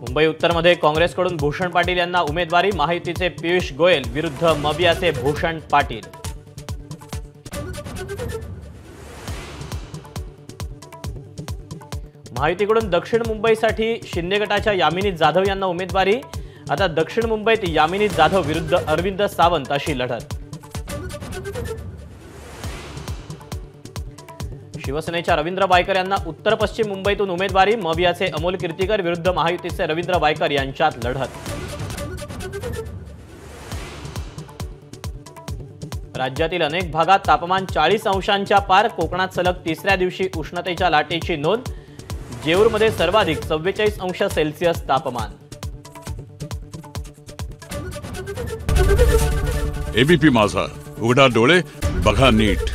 मुंबई उत्तरमध्ये काँग्रेसकडून भूषण पाटील यांना उमेदवारी, महायुतीचे पियुष गोयल विरुद्ध मवियाचे भूषण पाटील। महायुतीकडून दक्षिण मुंबईसाठी शिंदे गटाच्या यामिनी जाधव यांना उमेदवारी। आता दक्षिण मुंबईत यामिनी जाधव विरुद्ध अरविंद सावंत अशी लढत। शिवसेनेच्या रवींद्र वायकर यांना उत्तर पश्चिम मुंबईतून उमेदवारी, मवियाचे अमोल कीर्तीकर विरुद्ध महायुतीचे रवींद्र वायकर यांच्यात लढत। राज्यातील अनेक भागात तापमान 40 अंशांच्या पार, कोकणात सलग तिसऱ्या दिवशी उष्णतेच्या लाटेची नोंद। जेऊरमध्ये सर्वाधिक 44 अंश सेल्सिअस तापमान। एबीपी माझा, उघडा डोळे बघा नीट।